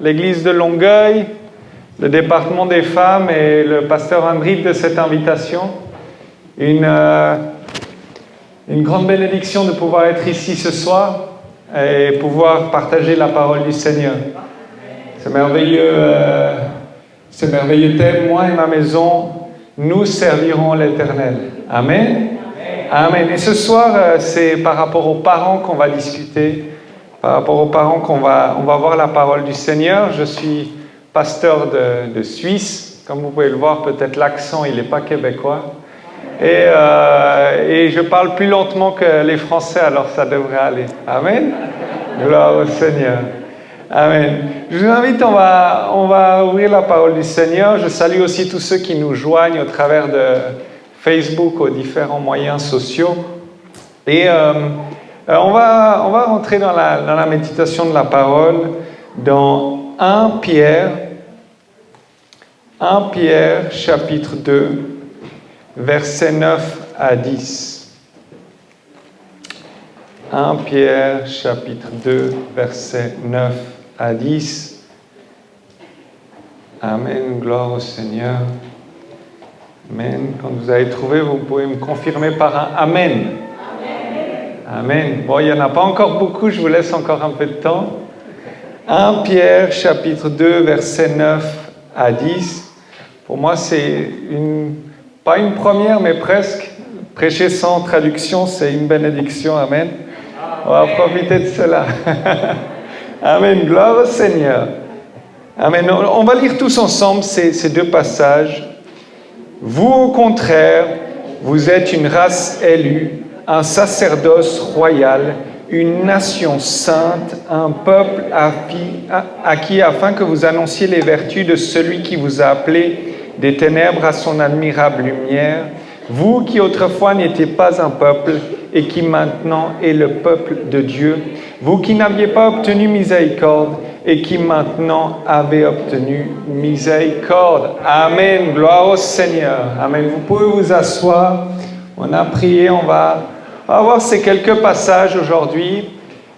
l'église de Longueuil, le département des femmes et le pasteur André de cette invitation. Une grande bénédiction de pouvoir être ici ce soir et pouvoir partager la parole du Seigneur. C'est merveilleux thème. Moi et ma maison, nous servirons l'Éternel. Amen. Amen. Et ce soir, c'est par rapport aux parents qu'on va discuter. Par rapport aux parents on va voir la parole du Seigneur. Je suis pasteur de Suisse. Comme vous pouvez le voir, peut-être l'accent, il n'est pas québécois. Et je parle plus lentement que les Français, alors ça devrait aller. Amen. Gloire au Seigneur. Amen. Je vous invite, on va ouvrir la parole du Seigneur. Je salue aussi tous ceux qui nous joignent au travers de Facebook, aux différents moyens sociaux. Et on va rentrer dans la méditation de la parole dans 1 Pierre chapitre 2, versets 9 à 10. 1 Pierre chapitre 2, versets 9 à 10. Amen, gloire au Seigneur. Amen. Quand vous avez trouvé, vous pouvez me confirmer par un Amen. Amen. Bon, il n'y en a pas encore beaucoup, je vous laisse encore un peu de temps. 1 Pierre, chapitre 2, versets 9 à 10. Pour moi, c'est pas une première, mais presque. Prêcher sans traduction, c'est une bénédiction. Amen. On va profiter de cela. Amen. Gloire au Seigneur. Amen. On va lire tous ensemble ces deux passages. Vous, au contraire, vous êtes une race élue, un sacerdoce royal, une nation sainte, un peuple acquis afin que vous annonciez les vertus de celui qui vous a appelé des ténèbres à son admirable lumière, vous qui autrefois n'étiez pas un peuple et qui maintenant est le peuple de Dieu, vous qui n'aviez pas obtenu miséricorde et qui maintenant avez obtenu miséricorde. Amen. Gloire au Seigneur. Amen. Vous pouvez vous asseoir. On a prié, on va voir ces quelques passages aujourd'hui.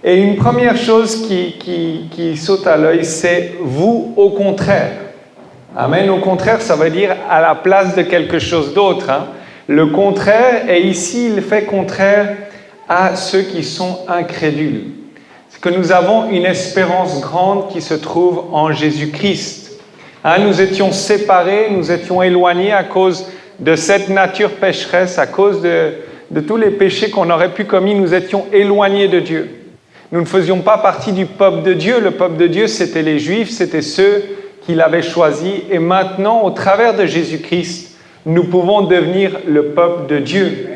Et une première chose qui saute à l'œil, c'est vous au contraire. Amen. Au contraire, ça veut dire à la place de quelque chose d'autre. Le contraire, et ici, il fait contraire à ceux qui sont incrédules. C'est que nous avons une espérance grande qui se trouve en Jésus-Christ. Nous étions séparés, nous étions éloignés à cause de cette nature pécheresse, à cause de tous les péchés qu'on aurait pu commettre, nous étions éloignés de Dieu. Nous ne faisions pas partie du peuple de Dieu. Le peuple de Dieu, c'était les Juifs, c'était ceux qu'il avait choisis. Et maintenant, au travers de Jésus-Christ, nous pouvons devenir le peuple de Dieu.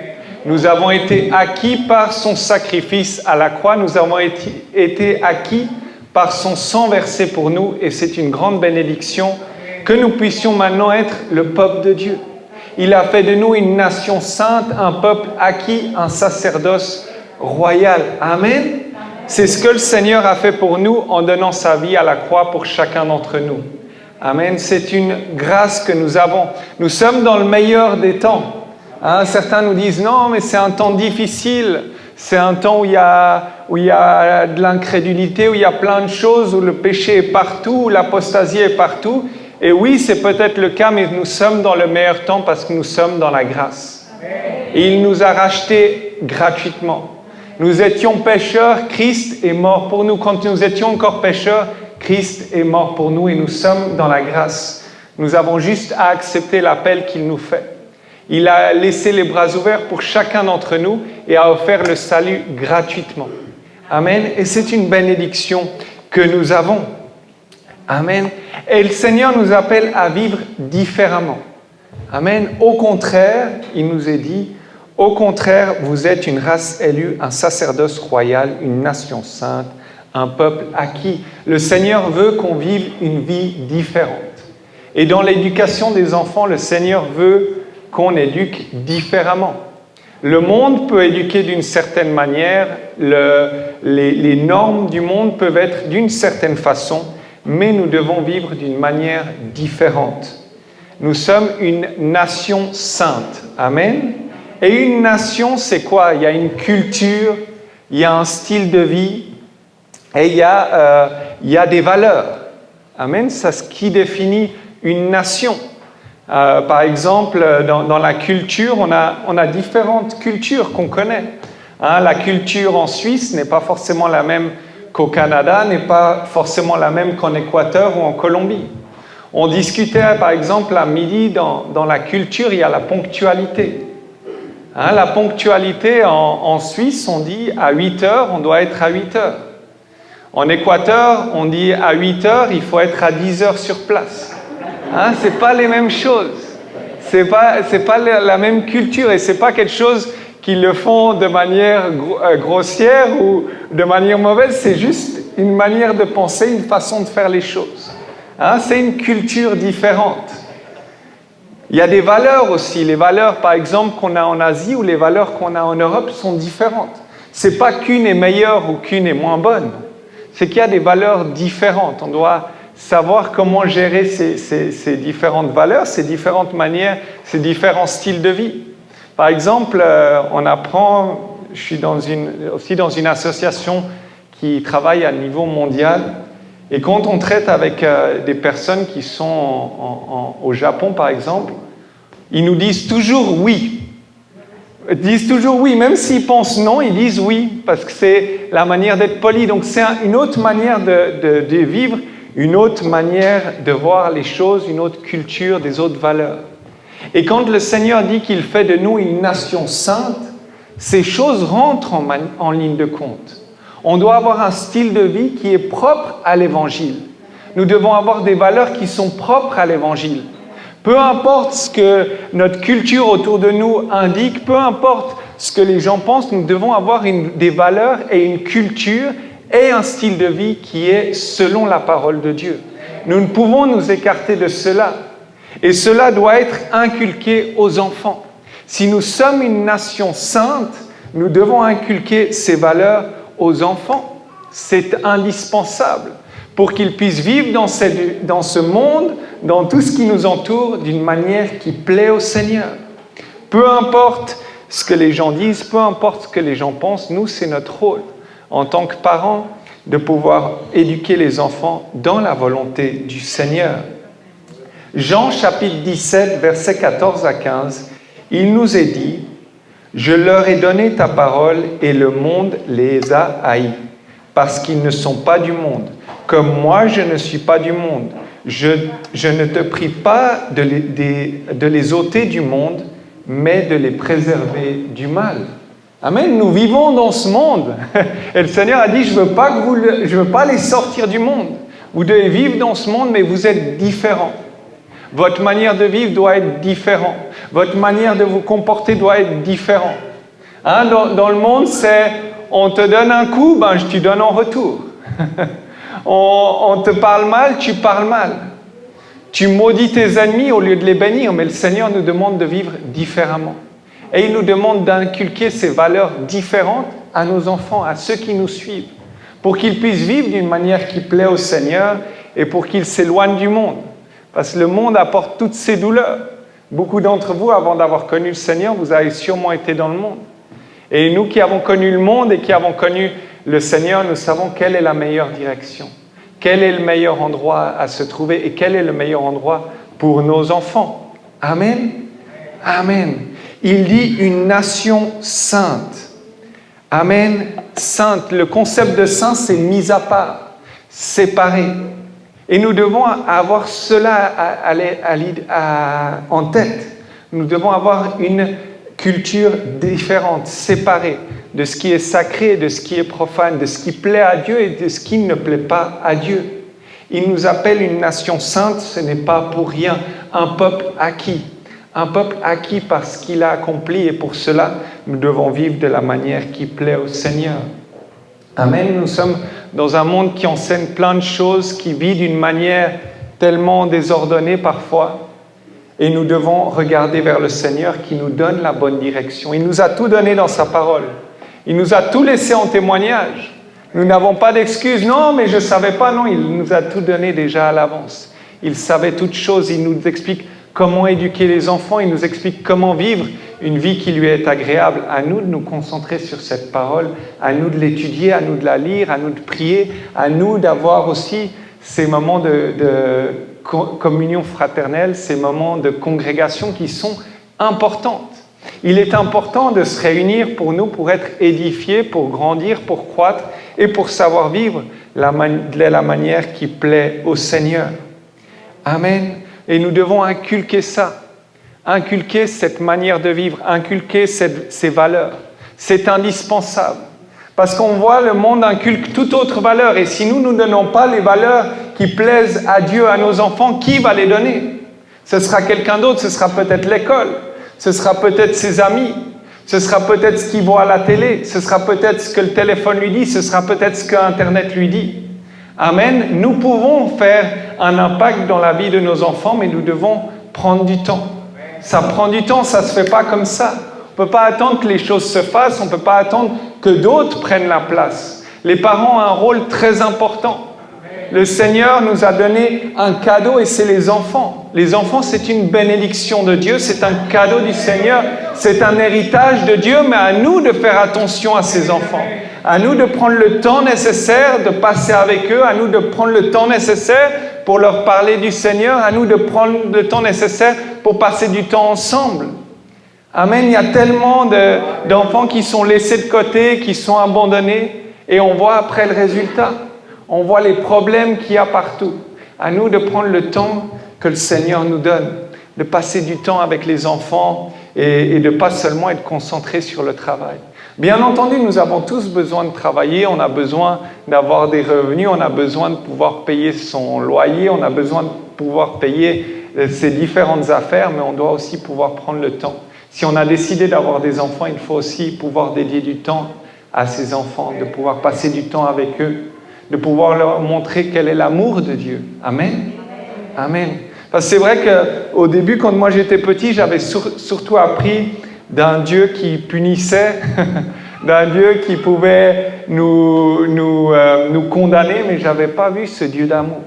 Nous avons été acquis par son sacrifice à la croix. Nous avons été acquis par son sang versé pour nous. Et c'est une grande bénédiction que nous puissions maintenant être le peuple de Dieu. Il a fait de nous une nation sainte, un peuple acquis, un sacerdoce royal. Amen. C'est ce que le Seigneur a fait pour nous en donnant sa vie à la croix pour chacun d'entre nous. Amen. C'est une grâce que nous avons. Nous sommes dans le meilleur des temps. Certains nous disent non, mais c'est un temps difficile. C'est un temps où il y a de l'incrédulité, où il y a plein de choses, où le péché est partout, où l'apostasie est partout. Et oui, c'est peut-être le cas, mais nous sommes dans le meilleur temps parce que nous sommes dans la grâce. Et il nous a rachetés gratuitement. Nous étions pécheurs, Christ est mort pour nous. Quand nous étions encore pécheurs, Christ est mort pour nous et nous sommes dans la grâce. Nous avons juste à accepter l'appel qu'il nous fait. Il a laissé les bras ouverts pour chacun d'entre nous et a offert le salut gratuitement. Amen. Et c'est une bénédiction que nous avons. Amen. Et le Seigneur nous appelle à vivre différemment. Amen. Au contraire, il nous est dit, au contraire, vous êtes une race élue, un sacerdoce royal, une nation sainte, un peuple acquis. Le Seigneur veut qu'on vive une vie différente. Et dans l'éducation des enfants, le Seigneur veut qu'on éduque différemment. Le monde peut éduquer d'une certaine manière, les normes du monde peuvent être d'une certaine façon, mais nous devons vivre d'une manière différente. Nous sommes une nation sainte. Amen. Et une nation, c'est quoi? Il y a une culture, il y a un style de vie et il y a des valeurs. Amen. C'est ce qui définit une nation. Par exemple, dans la culture, on a différentes cultures qu'on connaît. La culture en Suisse n'est pas forcément la même qu'au Canada, n'est pas forcément la même qu'en Équateur ou en Colombie. On discutait, par exemple, à midi, dans la culture, il y a la ponctualité. La ponctualité en Suisse, on dit à 8 heures, on doit être à 8 heures. En Équateur, on dit à 8 heures, il faut être à 10 heures sur place. C'est pas les mêmes choses. C'est pas la même culture et c'est pas quelque chose qu'ils le font de manière grossière ou de manière mauvaise. C'est juste une manière de penser, une façon de faire les choses. C'est une culture différente. Il y a des valeurs aussi. Les valeurs, par exemple, qu'on a en Asie ou les valeurs qu'on a en Europe sont différentes. C'est pas qu'une est meilleure ou qu'une est moins bonne. C'est qu'il y a des valeurs différentes. On doit savoir comment gérer ces différentes valeurs, ces différentes manières, ces différents styles de vie. Par exemple, on apprend, je suis aussi dans une association qui travaille à niveau mondial, et quand on traite avec des personnes qui sont au Japon, par exemple, ils nous disent toujours oui. Ils disent toujours oui, même s'ils pensent non, ils disent oui, parce que c'est la manière d'être poli. Donc c'est une autre manière de vivre, une autre manière de voir les choses, une autre culture, des autres valeurs. Et quand le Seigneur dit qu'il fait de nous une nation sainte, ces choses rentrent en ligne de compte. On doit avoir un style de vie qui est propre à l'Évangile. Nous devons avoir des valeurs qui sont propres à l'Évangile. Peu importe ce que notre culture autour de nous indique, peu importe ce que les gens pensent, nous devons avoir des valeurs et une culture et un style de vie qui est selon la parole de Dieu. Nous ne pouvons nous écarter de cela. Et cela doit être inculqué aux enfants. Si nous sommes une nation sainte, nous devons inculquer ces valeurs aux enfants. C'est indispensable pour qu'ils puissent vivre dans ce monde, dans tout ce qui nous entoure, d'une manière qui plaît au Seigneur. Peu importe ce que les gens disent, peu importe ce que les gens pensent, nous, c'est notre rôle, en tant que parents, de pouvoir éduquer les enfants dans la volonté du Seigneur. Jean chapitre 17, versets 14 à 15, il nous est dit « Je leur ai donné ta parole et le monde les a haïs, parce qu'ils ne sont pas du monde, comme moi je ne suis pas du monde. Je ne te prie pas de les ôter du monde, mais de les préserver du mal. » Amen. Nous vivons dans ce monde. Et le Seigneur a dit, je veux pas les sortir du monde. Vous devez vivre dans ce monde, mais vous êtes différents. Votre manière de vivre doit être différente. Votre manière de vous comporter doit être différente. Dans le monde, c'est on te donne un coup, je te donne en retour. On te parle mal, tu parles mal. Tu maudis tes ennemis au lieu de les bénir, mais le Seigneur nous demande de vivre différemment. Et il nous demande d'inculquer ces valeurs différentes à nos enfants, à ceux qui nous suivent, pour qu'ils puissent vivre d'une manière qui plaît au Seigneur et pour qu'ils s'éloignent du monde. Parce que le monde apporte toutes ces douleurs. Beaucoup d'entre vous, avant d'avoir connu le Seigneur, vous avez sûrement été dans le monde. Et nous qui avons connu le monde et qui avons connu le Seigneur, nous savons quelle est la meilleure direction, quel est le meilleur endroit à se trouver et quel est le meilleur endroit pour nos enfants. Amen. Amen. Il dit une nation sainte. Amen. Sainte. Le concept de saint, c'est mis à part, séparé. Et nous devons avoir cela en tête. Nous devons avoir une culture différente, séparée de ce qui est sacré, de ce qui est profane, de ce qui plaît à Dieu et de ce qui ne plaît pas à Dieu. Il nous appelle une nation sainte, ce n'est pas pour rien, un peuple acquis. Un peuple acquis par ce qu'il a accompli et pour cela, nous devons vivre de la manière qui plaît au Seigneur. Amen. Nous sommes dans un monde qui enseigne plein de choses, qui vit d'une manière tellement désordonnée parfois. Et nous devons regarder vers le Seigneur qui nous donne la bonne direction. Il nous a tout donné dans sa parole. Il nous a tout laissé en témoignage. Nous n'avons pas d'excuses. Non, mais je ne savais pas. Non, il nous a tout donné déjà à l'avance. Il savait toutes choses. Il nous explique comment éduquer les enfants. Il nous explique comment vivre une vie qui lui est agréable. À nous de nous concentrer sur cette parole, à nous de l'étudier, à nous de la lire, à nous de prier, à nous d'avoir aussi ces moments de communion fraternelle, ces moments de congrégation qui sont importants. Il est important de se réunir pour nous, pour être édifiés, pour grandir, pour croître et pour savoir vivre de la manière qui plaît au Seigneur. Amen. Et nous devons inculquer ça, inculquer cette manière de vivre, inculquer ces valeurs. C'est indispensable. Parce qu'on voit le monde inculque toute autre valeur. Et si nous ne donnons pas les valeurs qui plaisent à Dieu, à nos enfants, qui va les donner? Ce sera quelqu'un d'autre, ce sera peut-être l'école, ce sera peut-être ses amis, ce sera peut-être ce qu'il voit à la télé, ce sera peut-être ce que le téléphone lui dit, ce sera peut-être ce que Internet lui dit. Amen. Nous pouvons faire un impact dans la vie de nos enfants, mais nous devons prendre du temps. Ça prend du temps, ça ne se fait pas comme ça. On ne peut pas attendre que les choses se fassent, on ne peut pas attendre que d'autres prennent la place. Les parents ont un rôle très important. Le Seigneur nous a donné un cadeau et c'est les enfants. Les enfants, c'est une bénédiction de Dieu, c'est un cadeau du Seigneur, c'est un héritage de Dieu, mais à nous de faire attention à ces enfants. À nous de prendre le temps nécessaire de passer avec eux, à nous de prendre le temps nécessaire pour leur parler du Seigneur, à nous de prendre le temps nécessaire pour passer du temps ensemble. Amen. Il y a tellement d'enfants qui sont laissés de côté, qui sont abandonnés, et on voit après le résultat. On voit les problèmes qu'il y a partout. À nous de prendre le temps que le Seigneur nous donne, de passer du temps avec les enfants et de ne pas seulement être concentré sur le travail. Bien entendu, nous avons tous besoin de travailler, on a besoin d'avoir des revenus, on a besoin de pouvoir payer son loyer, on a besoin de pouvoir payer ses différentes affaires, mais on doit aussi pouvoir prendre le temps. Si on a décidé d'avoir des enfants, il faut aussi pouvoir dédier du temps à ces enfants, de pouvoir passer du temps avec eux, de pouvoir leur montrer quel est l'amour de Dieu. Amen. Amen. Parce que c'est vrai qu'au début, quand moi j'étais petit, j'avais surtout appris d'un Dieu qui punissait, d'un Dieu qui pouvait nous condamner, mais je n'avais pas vu ce Dieu d'amour.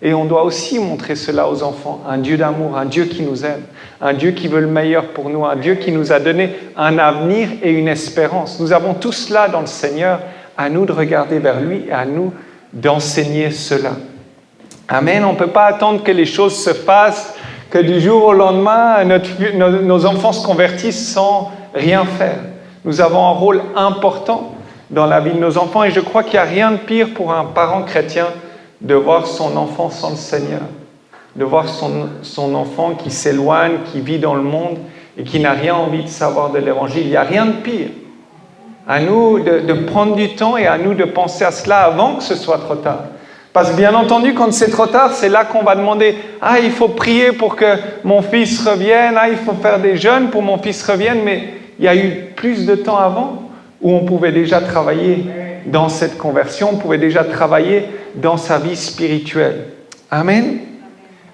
Et on doit aussi montrer cela aux enfants, un Dieu d'amour, un Dieu qui nous aime, un Dieu qui veut le meilleur pour nous, un Dieu qui nous a donné un avenir et une espérance. Nous avons tout cela dans le Seigneur, à nous de regarder vers lui et à nous d'enseigner cela. Amen. On ne peut pas attendre que les choses se fassent, que du jour au lendemain, nos enfants se convertissent sans rien faire. Nous avons un rôle important dans la vie de nos enfants et je crois qu'il n'y a rien de pire pour un parent chrétien de voir son enfant sans le Seigneur, de voir son enfant qui s'éloigne, qui vit dans le monde et qui n'a rien envie de savoir de l'Évangile. Il n'y a rien de pire. À nous de prendre du temps et à nous de penser à cela avant que ce soit trop tard. Parce que bien entendu, quand c'est trop tard, c'est là qu'on va demander « Ah, il faut prier pour que mon fils revienne. Ah, il faut faire des jeûnes pour mon fils revienne. » Mais il y a eu plus de temps avant où on pouvait déjà travailler dans cette conversion, on pouvait déjà travailler dans sa vie spirituelle. Amen.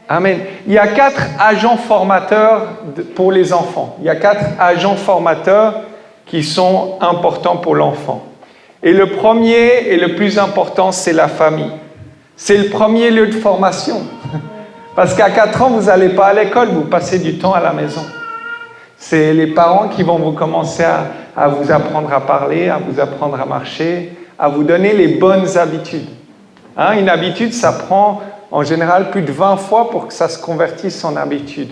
Amen. Il y a 4 agents formateurs pour les enfants. Il y a 4 agents formateurs qui sont importants pour l'enfant. Et le premier et le plus important, c'est la famille. C'est le premier lieu de formation. Parce qu'à 4 ans, vous n'allez pas à l'école, vous passez du temps à la maison. C'est les parents qui vont vous commencer à vous apprendre à parler, à vous apprendre à marcher, à vous donner les bonnes habitudes. Hein, une habitude, ça prend en général plus de 20 fois pour que ça se convertisse en habitude.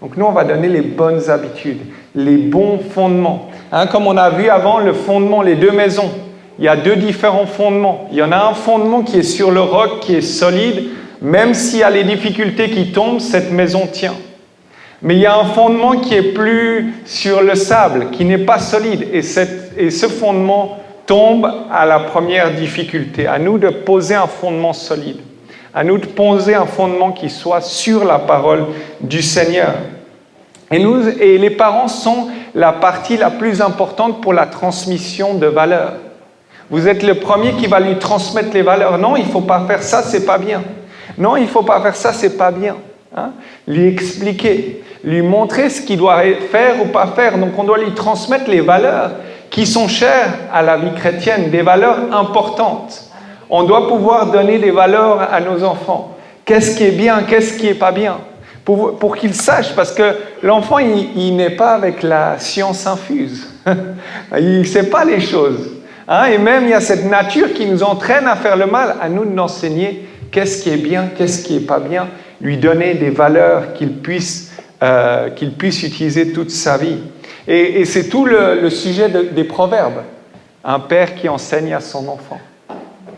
Donc nous, on va donner les bonnes habitudes, les bons fondements. Hein, comme on a vu avant, le fondement, les 2 maisons. Il y a 2 différents fondements. Il y en a un fondement qui est sur le roc, qui est solide. Même s'il y a les difficultés qui tombent, cette maison tient. Mais il y a un fondement qui est plus sur le sable, qui n'est pas solide. Et ce fondement tombe à la première difficulté. À nous de poser un fondement solide. À nous de poser un fondement qui soit sur la parole du Seigneur. Et les parents sont la partie la plus importante pour la transmission de valeurs. Vous êtes le premier qui va lui transmettre les valeurs. Non, il ne faut pas faire ça, c'est pas bien. Non, il ne faut pas faire ça, c'est pas bien. Hein? Lui expliquer, lui montrer ce qu'il doit faire ou pas faire. Donc on doit lui transmettre les valeurs qui sont chères à la vie chrétienne, des valeurs importantes. On doit pouvoir donner des valeurs à nos enfants. Qu'est-ce qui est bien, qu'est-ce qui n'est pas bien, pour qu'ils sachent, parce que l'enfant, il n'est pas avec la science infuse. Il ne sait pas les choses. Hein? Et même, il y a cette nature qui nous entraîne à faire le mal. À nous de l'enseigner qu'est-ce qui est bien, qu'est-ce qui n'est pas bien, lui donner des valeurs qu'il puisse utiliser toute sa vie. Et c'est tout le sujet des proverbes. Un père qui enseigne à son enfant.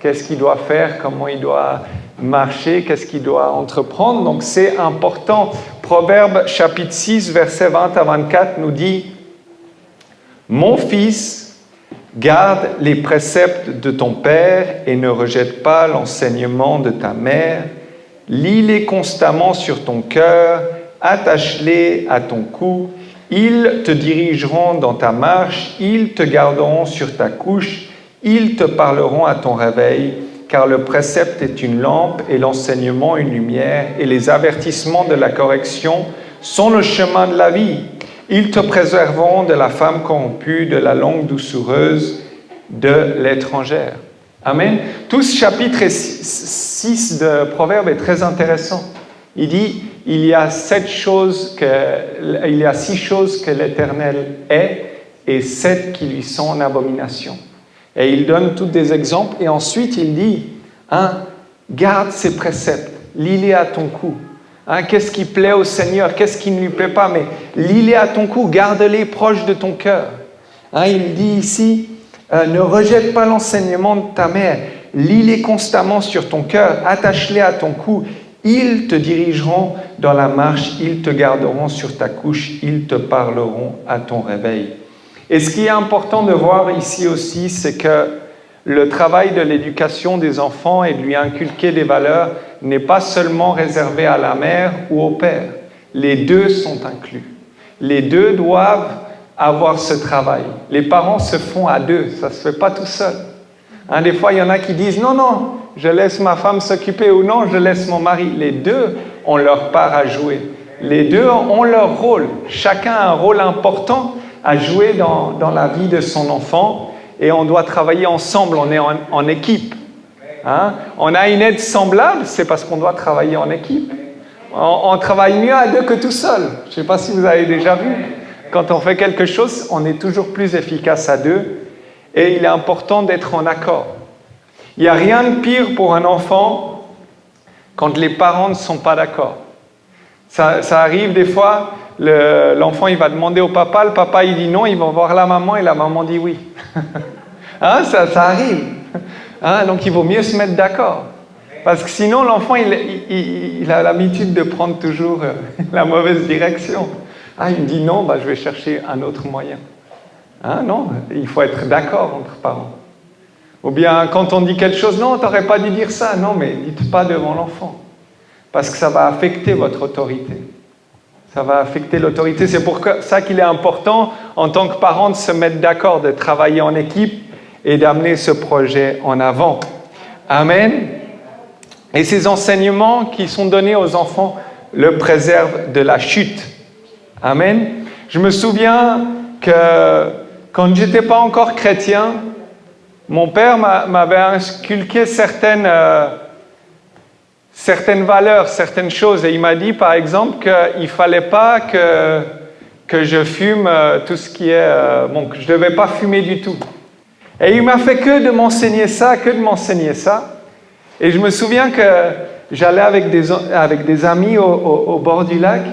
Qu'est-ce qu'il doit faire, comment il doit marcher, qu'est-ce qu'il doit entreprendre. Donc c'est important. Proverbe chapitre 6, versets 20 à 24 nous dit « Mon fils, garde les préceptes de ton père et ne rejette pas l'enseignement de ta mère. Lis-les constamment sur ton cœur, attache-les à ton cou. Ils te dirigeront dans ta marche, ils te garderont sur ta couche, ils te parleront à ton réveil, car le précepte est une lampe et l'enseignement une lumière, et les avertissements de la correction sont le chemin de la vie. Ils te préserveront de la femme corrompue, de la langue doucereuse, de l'étrangère. » Amen. Tout ce chapitre 6 de Proverbes est très intéressant. Il dit, il y a 6 choses que l'Éternel est et 7 qui lui sont en abomination. Et il donne tous des exemples et ensuite il dit, garde ses préceptes, lis-les à ton cou. Qu'est-ce qui plaît au Seigneur, qu'est-ce qui ne lui plaît pas, mais lis-les à ton cou, garde-les proches de ton cœur. Il dit ici, ne rejette pas l'enseignement de ta mère, lis-les constamment sur ton cœur, attache-les à ton cou. Ils te dirigeront dans la marche, ils te garderont sur ta couche, ils te parleront à ton réveil. Et ce qui est important de voir ici aussi, c'est que le travail de l'éducation des enfants et de lui inculquer des valeurs n'est pas seulement réservé à la mère ou au père. Les deux sont inclus. Les deux doivent avoir ce travail. Les parents se font à deux, ça ne se fait pas tout seul. Des fois, il y en a qui disent « Non, je laisse ma femme s'occuper » ou « Non, je laisse mon mari ». Les deux ont leur part à jouer. Les deux ont leur rôle. Chacun a un rôle important à jouer dans la vie de son enfant et on doit travailler ensemble, on est en équipe. On a une aide semblable, c'est parce qu'on doit travailler en équipe. On travaille mieux à deux que tout seul. Je ne sais pas si vous avez déjà vu. Quand on fait quelque chose, on est toujours plus efficace à deux. Et il est important d'être en accord. Il n'y a rien de pire pour un enfant quand les parents ne sont pas d'accord. Ça arrive des fois, l'enfant il va demander au papa, le papa il dit non, il va voir la maman et la maman dit oui. Ça arrive. Donc il vaut mieux se mettre d'accord. Parce que sinon l'enfant il a l'habitude de prendre toujours la mauvaise direction. Il me dit non, je vais chercher un autre moyen. Non, il faut être d'accord entre parents. Ou bien quand on dit quelque chose, non, tu n'aurais pas dû dire ça. Non, mais dites pas devant l'enfant. Parce que ça va affecter votre autorité. Ça va affecter l'autorité. C'est pour ça qu'il est important, en tant que parent, de se mettre d'accord, de travailler en équipe et d'amener ce projet en avant. Amen. Et ces enseignements qui sont donnés aux enfants le préservent de la chute. Amen. Je me souviens que quand je n'étais pas encore chrétien, mon père m'avait inculqué certaines valeurs, certaines choses. Et il m'a dit, par exemple, qu'il ne fallait pas que je fume tout ce qui est... que je ne devais pas fumer du tout. Et il m'a fait que de m'enseigner ça. Et je me souviens que j'allais avec des amis au bord du lac,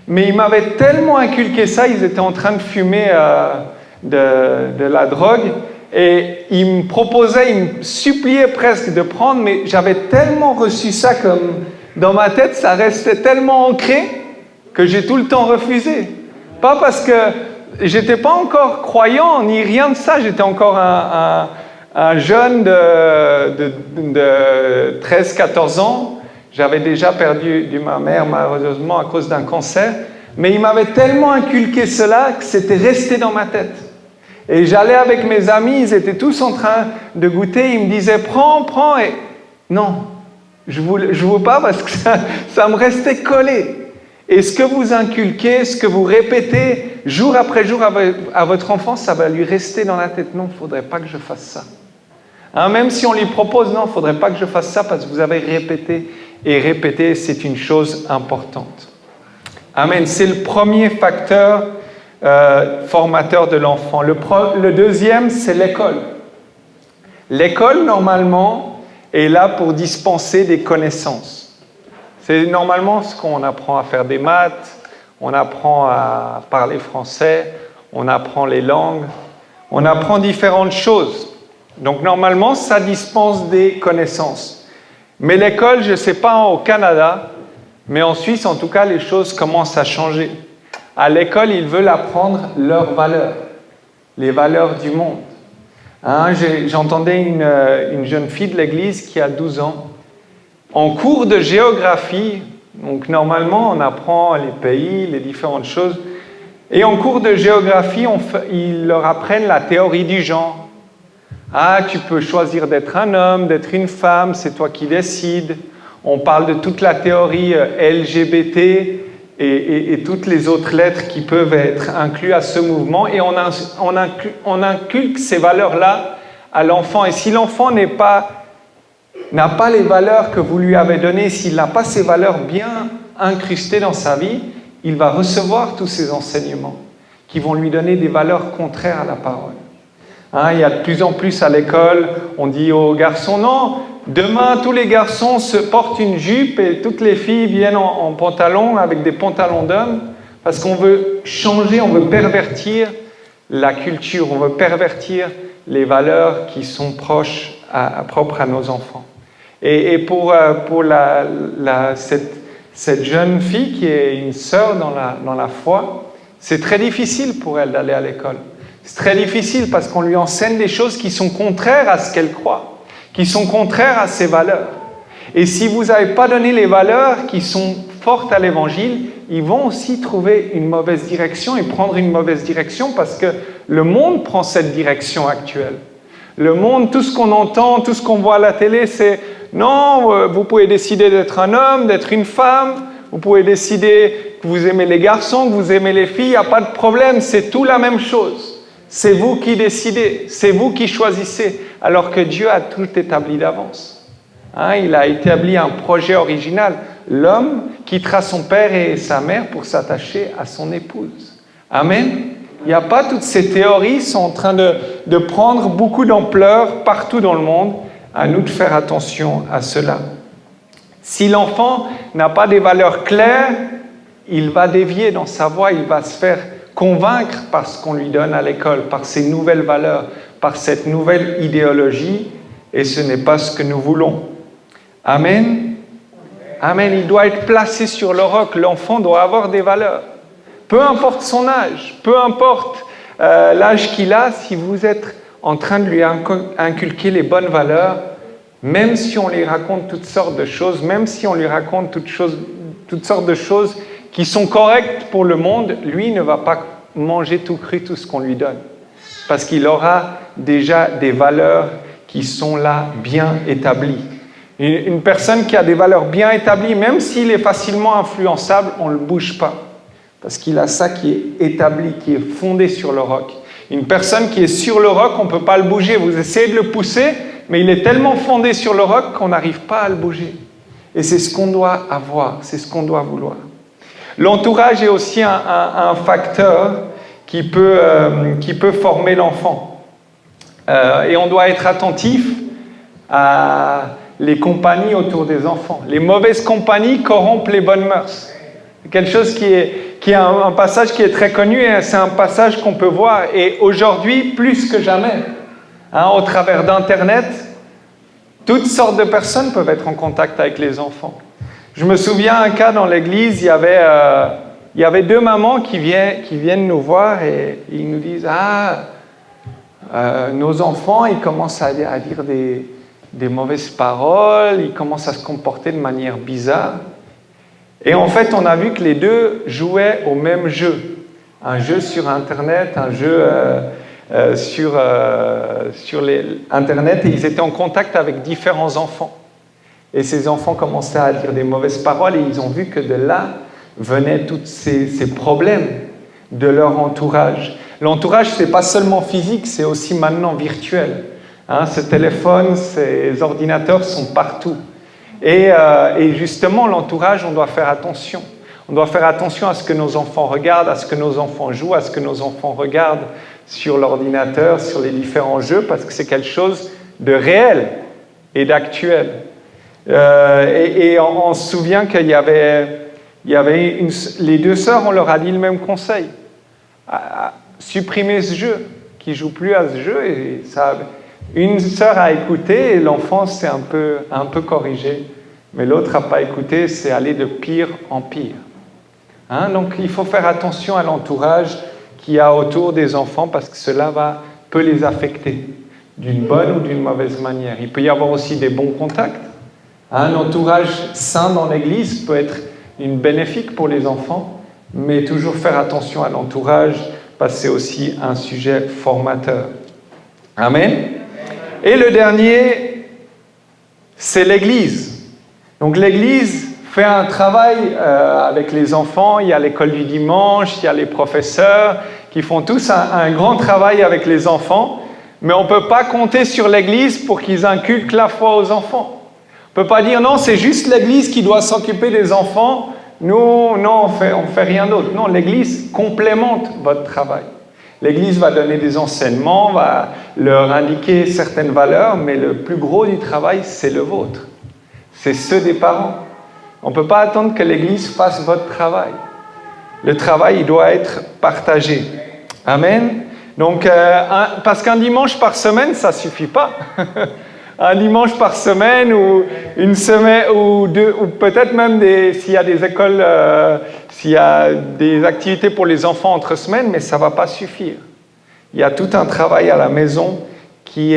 mais il m'avait tellement inculqué ça, ils étaient en train de fumer de la drogue, et il me suppliait presque de prendre, mais j'avais tellement reçu ça comme dans ma tête, ça restait tellement ancré que j'ai tout le temps refusé. Pas parce que j'étais pas encore croyant ni rien de ça, j'étais encore un jeune de 13-14 ans. J'avais déjà perdu ma mère malheureusement à cause d'un cancer, mais il m'avait tellement inculqué cela que c'était resté dans ma tête. Et j'allais avec mes amis, ils étaient tous en train de goûter, ils me disaient « prends » et non, je veux pas parce que ça me restait collé. Et ce que vous inculquez, ce que vous répétez jour après jour à votre enfant, ça va lui rester dans la tête. Non, il ne faudrait pas que je fasse ça. Même si on lui propose, non, il ne faudrait pas que je fasse ça parce que vous avez répété et répété, c'est une chose importante. Amen. C'est le premier facteur formateur de l'enfant. Le deuxième, c'est l'école. L'école, normalement, est là pour dispenser des connaissances. C'est normalement ce qu'on apprend à faire des maths, on apprend à parler français, on apprend les langues, on apprend différentes choses. Donc normalement, ça dispense des connaissances. Mais l'école, je ne sais pas au Canada, mais en Suisse, en tout cas, les choses commencent à changer. À l'école, ils veulent apprendre leurs valeurs, les valeurs du monde. J'entendais une jeune fille de l'église qui a 12 ans. En cours de géographie, donc normalement, on apprend les pays, les différentes choses. Et en cours de géographie, ils leur apprennent la théorie du genre. Tu peux choisir d'être un homme, d'être une femme, c'est toi qui décides. On parle de toute la théorie LGBT et toutes les autres lettres qui peuvent être incluses à ce mouvement. Et on inculque ces valeurs-là à l'enfant. Et si l'enfant n'a pas les valeurs que vous lui avez données, s'il n'a pas ces valeurs bien incrustées dans sa vie, il va recevoir tous ces enseignements qui vont lui donner des valeurs contraires à la parole. Il y a de plus en plus à l'école, on dit aux garçons, non, demain tous les garçons se portent une jupe et toutes les filles viennent en pantalon avec des pantalons d'hommes, parce qu'on veut changer, on veut pervertir la culture, on veut pervertir les valeurs qui sont propres à nos enfants. Et pour cette jeune fille qui est une sœur dans la foi, c'est très difficile pour elle d'aller à l'école. C'est très difficile parce qu'on lui enseigne des choses qui sont contraires à ce qu'elle croit, qui sont contraires à ses valeurs. Et si vous n'avez pas donné les valeurs qui sont fortes à l'Évangile, ils vont aussi trouver une mauvaise direction et prendre une mauvaise direction parce que le monde prend cette direction actuelle. Le monde, tout ce qu'on entend, tout ce qu'on voit à la télé, c'est non, vous pouvez décider d'être un homme, d'être une femme, vous pouvez décider que vous aimez les garçons, que vous aimez les filles, il n'y a pas de problème, c'est tout la même chose. C'est vous qui décidez, c'est vous qui choisissez, alors que Dieu a tout établi d'avance. Il a établi un projet original. L'homme quittera son père et sa mère pour s'attacher à son épouse. Amen. Il n'y a pas toutes ces théories sont en train de prendre beaucoup d'ampleur partout dans le monde. À nous de faire attention à cela. Si l'enfant n'a pas des valeurs claires, il va dévier dans sa voie, il va se faire convaincre par ce qu'on lui donne à l'école, par ces nouvelles valeurs, par cette nouvelle idéologie, et ce n'est pas ce que nous voulons. Amen. Amen. Il doit être placé sur le roc. L'enfant doit avoir des valeurs. Peu importe son âge, peu importe l'âge qu'il a, si vous êtes en train de lui inculquer les bonnes valeurs, même si on lui raconte toutes sortes de choses, même si on lui raconte toutes sortes de choses qui sont correctes pour le monde, lui ne va pas manger tout cru tout ce qu'on lui donne. Parce qu'il aura déjà des valeurs qui sont là, bien établies. Une personne qui a des valeurs bien établies, même s'il est facilement influençable, on ne le bouge pas. Parce qu'il a ça qui est établi, qui est fondé sur le roc. Une personne qui est sur le roc, on ne peut pas le bouger. Vous essayez de le pousser, mais il est tellement fondé sur le roc qu'on n'arrive pas à le bouger. Et c'est ce qu'on doit avoir, c'est ce qu'on doit vouloir. L'entourage est aussi un facteur qui peut former l'enfant. Et on doit être attentif à les compagnies autour des enfants. Les mauvaises compagnies corrompent les bonnes mœurs. C'est quelque chose qui est un passage qui est très connu, et c'est un passage qu'on peut voir. Et aujourd'hui, plus que jamais, au travers d'Internet, toutes sortes de personnes peuvent être en contact avec les enfants. Je me souviens un cas dans l'église, il y avait deux mamans qui viennent nous voir et ils nous disent nos enfants, ils commencent à dire des mauvaises paroles, ils commencent à se comporter de manière bizarre. Et en fait, on a vu que les deux jouaient au même jeu. Un jeu sur Internet, un jeu sur Internet, et ils étaient en contact avec différents enfants. Et ces enfants commençaient à dire des mauvaises paroles, et ils ont vu que de là venaient tous ces problèmes de leur entourage. L'entourage, ce n'est pas seulement physique, c'est aussi maintenant virtuel. Ces téléphones, ces ordinateurs sont partout. Et justement, l'entourage, on doit faire attention. On doit faire attention à ce que nos enfants regardent, à ce que nos enfants jouent, à ce que nos enfants regardent sur l'ordinateur, sur les différents jeux, parce que c'est quelque chose de réel. et d'actuel. Et on se souvient qu'il y avait les deux sœurs, on leur a dit le même conseil. Supprimer ce jeu, qui ne joue plus à ce jeu. Et une sœur a écouté et l'enfant s'est un peu corrigé. Mais l'autre n'a pas écouté, c'est aller de pire en pire. Donc il faut faire attention à l'entourage qu'il y a autour des enfants parce que cela peut les affecter d'une bonne ou d'une mauvaise manière. Il peut y avoir aussi des bons contacts. Un entourage sain dans l'Église peut être une bénéfique pour les enfants, mais toujours faire attention à l'entourage parce que c'est aussi un sujet formateur. Amen. Et le dernier, c'est l'Église. Donc l'Église fait un travail avec les enfants, il y a l'école du dimanche, il y a les professeurs qui font tous un grand travail avec les enfants, mais on ne peut pas compter sur l'Église pour qu'ils inculquent la foi aux enfants. On ne peut pas dire non, c'est juste l'Église qui doit s'occuper des enfants, nous, non, on fait rien d'autre. Non, l'Église complémente votre travail. L'Église va donner des enseignements, va leur indiquer certaines valeurs, mais le plus gros du travail, c'est le vôtre. C'est ceux des parents. On ne peut pas attendre que l'Église fasse votre travail. Le travail, il doit être partagé. Amen. Donc, parce qu'un dimanche par semaine, ça ne suffit pas. Un dimanche par semaine ou une semaine ou deux, ou peut-être même s'il y a des écoles, s'il y a des activités pour les enfants entre semaines, mais ça ne va pas suffire. Il y a tout un travail à la maison qui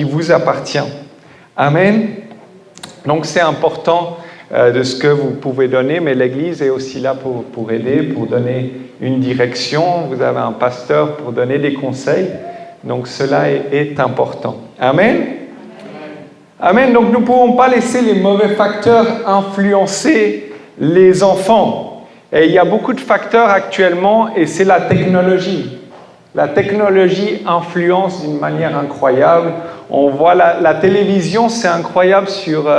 vous appartient. Amen. Donc c'est important de ce que vous pouvez donner, mais l'Église est aussi là pour aider, pour donner une direction. Vous avez un pasteur pour donner des conseils. Donc cela est important. Amen. Amen. Donc nous ne pouvons pas laisser les mauvais facteurs influencer les enfants. Et il y a beaucoup de facteurs actuellement et c'est la technologie. La technologie influence d'une manière incroyable. On voit la télévision, c'est incroyable sur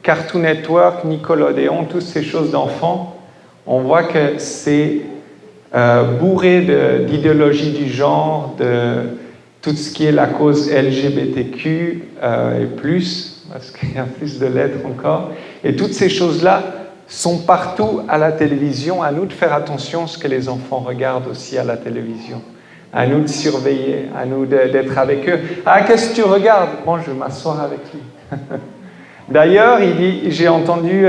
Cartoon Network, Nickelodeon, toutes ces choses d'enfants. On voit que c'est bourré d'idéologie du genre, de tout ce qui est la cause LGBTQ et plus, parce qu'il y a plus de lettres encore. Et toutes ces choses-là sont partout à la télévision. À nous de faire attention à ce que les enfants regardent aussi à la télévision. À nous de surveiller, à nous d'être avec eux. Ah, qu'est-ce que tu regardes? Bon, je vais m'asseoir avec lui. D'ailleurs, j'ai entendu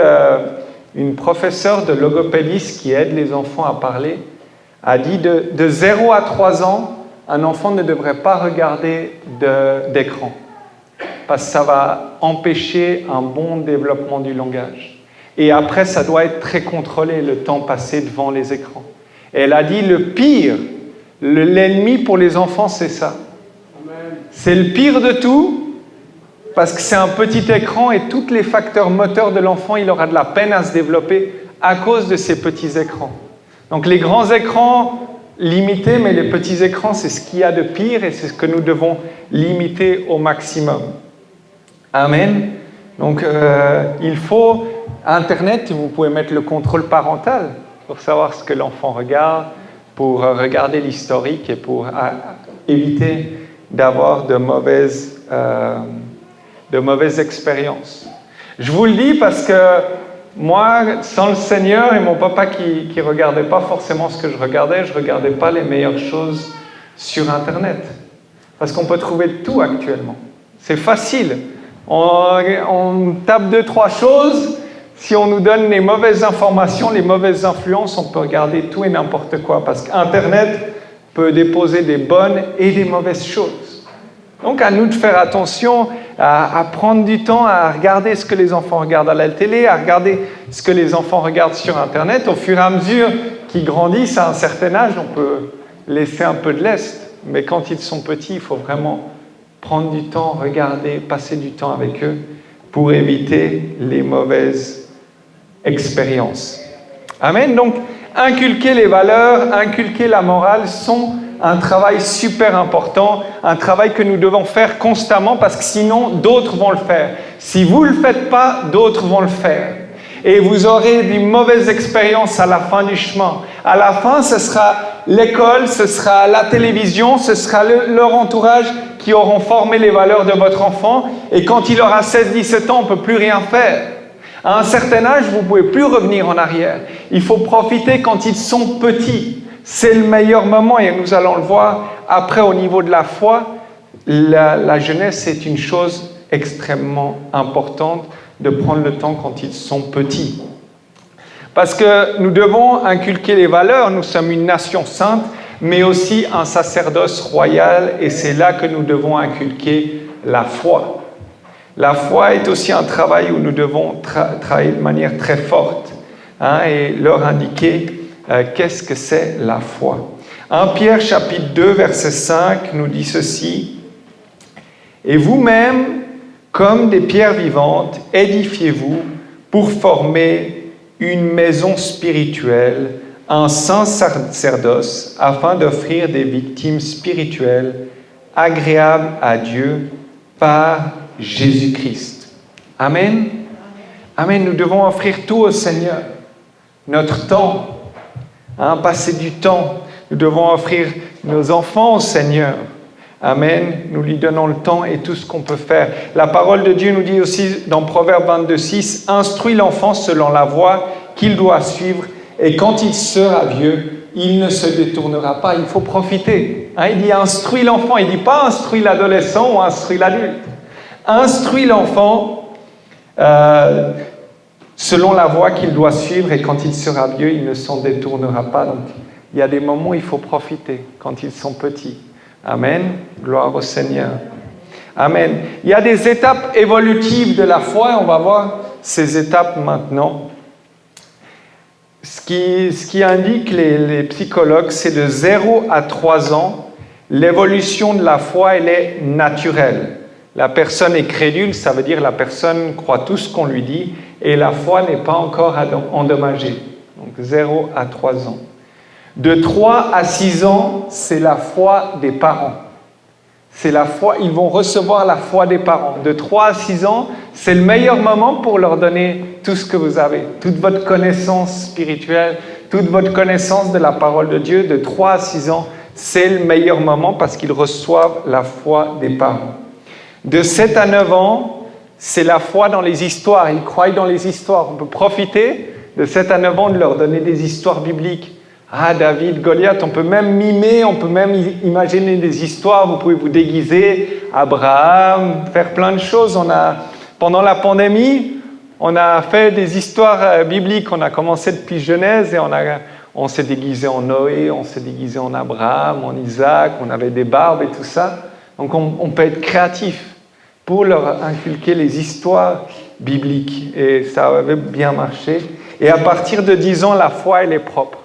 une professeure de logopédiste qui aide les enfants à parler, a dit de 0 à 3 ans, un enfant ne devrait pas regarder d'écran, parce que ça va empêcher un bon développement du langage. Et après, ça doit être très contrôlé, le temps passé devant les écrans. Et elle a dit, le pire, l'ennemi pour les enfants, c'est ça. C'est le pire de tout, parce que c'est un petit écran et tous les facteurs moteurs de l'enfant, il aura de la peine à se développer à cause de ces petits écrans. Donc les grands écrans, limités, mais les petits écrans, c'est ce qu'il y a de pire et c'est ce que nous devons limiter au maximum. Amen. Donc il faut Internet, vous pouvez mettre le contrôle parental pour savoir ce que l'enfant regarde, pour regarder l'historique et pour éviter d'avoir de mauvaises expériences. Je vous le dis parce que moi, sans le Seigneur et mon papa qui ne regardait pas forcément ce que je regardais pas les meilleures choses sur Internet. Parce qu'on peut trouver tout actuellement. C'est facile. On tape 2-3 choses. Si on nous donne les mauvaises informations, les mauvaises influences, on peut regarder tout et n'importe quoi. Parce qu'Internet peut déposer des bonnes et des mauvaises choses. Donc à nous de faire attention, à prendre du temps, à regarder ce que les enfants regardent à la télé, à regarder ce que les enfants regardent sur Internet. Au fur et à mesure qu'ils grandissent à un certain âge, on peut laisser un peu de lest. Mais quand ils sont petits, il faut vraiment prendre du temps, regarder, passer du temps avec eux pour éviter les mauvaises expériences. Amen. Donc, inculquer les valeurs, inculquer la morale sont un travail super important, un travail que nous devons faire constamment parce que sinon, d'autres vont le faire. Si vous ne le faites pas, d'autres vont le faire. Et vous aurez des mauvaises expériences à la fin du chemin. À la fin, ce sera l'école, ce sera la télévision, ce sera leur entourage qui auront formé les valeurs de votre enfant, et quand il aura 16-17 ans, on ne peut plus rien faire. À un certain âge, vous ne pouvez plus revenir en arrière. Il faut profiter quand ils sont petits. C'est le meilleur moment, et nous allons le voir après au niveau de la foi. La jeunesse est une chose extrêmement importante de prendre le temps quand ils sont petits. Parce que nous devons inculquer les valeurs, nous sommes une nation sainte, mais aussi un sacerdoce royal, et c'est là que nous devons inculquer la foi. La foi est aussi un travail où nous devons travailler de manière très forte, et leur indiquer qu'est-ce que c'est la foi. 1 Pierre chapitre 2 verset 5 nous dit ceci: « Et vous-même, comme des pierres vivantes, édifiez-vous pour former une maison spirituelle, un saint sacerdoce, afin d'offrir des victimes spirituelles agréables à Dieu par Jésus-Christ. » Amen. Amen. Nous devons offrir tout au Seigneur. Notre temps, passer du temps. Nous devons offrir nos enfants au Seigneur. Amen. Nous lui donnons le temps et tout ce qu'on peut faire. La parole de Dieu nous dit aussi dans Proverbe 22:6, « Instruis l'enfant selon la voie qu'il doit suivre, et quand il sera vieux, il ne se détournera pas. » Il faut profiter. Il dit « Instruis l'enfant ». Il ne dit pas « Instruis l'adolescent » ou « Instruis l'adulte ». Instruis l'enfant selon la voie qu'il doit suivre, et quand il sera vieux, il ne s'en détournera pas. Donc, il y a des moments où il faut profiter, quand ils sont petits. Amen. Gloire au Seigneur. Amen. Il y a des étapes évolutives de la foi, et on va voir ces étapes maintenant. Ce qui indique les psychologues, c'est de 0 à 3 ans, l'évolution de la foi, elle est naturelle. La personne est crédule, ça veut dire la personne croit tout ce qu'on lui dit, et la foi n'est pas encore endommagée. Donc 0 à 3 ans. De 3 à 6 ans, c'est la foi des parents. C'est la foi, ils vont recevoir la foi des parents. De 3 à 6 ans, c'est le meilleur moment pour leur donner tout ce que vous avez, toute votre connaissance spirituelle, toute votre connaissance de la parole de Dieu. De 3 à 6 ans, c'est le meilleur moment parce qu'ils reçoivent la foi des parents. De 7 à 9 ans, c'est la foi dans les histoires. Ils croient dans les histoires. On peut profiter de 7 à 9 ans de leur donner des histoires bibliques. David, Goliath, on peut même mimer, on peut même imaginer des histoires, vous pouvez vous déguiser, Abraham, faire plein de choses. Pendant la pandémie, on a fait des histoires bibliques, on a commencé depuis Genèse et on s'est déguisé en Noé, on s'est déguisé en Abraham, en Isaac, on avait des barbes et tout ça. Donc on peut être créatif pour leur inculquer les histoires bibliques, et ça avait bien marché. Et à partir de 10 ans, la foi, elle est propre.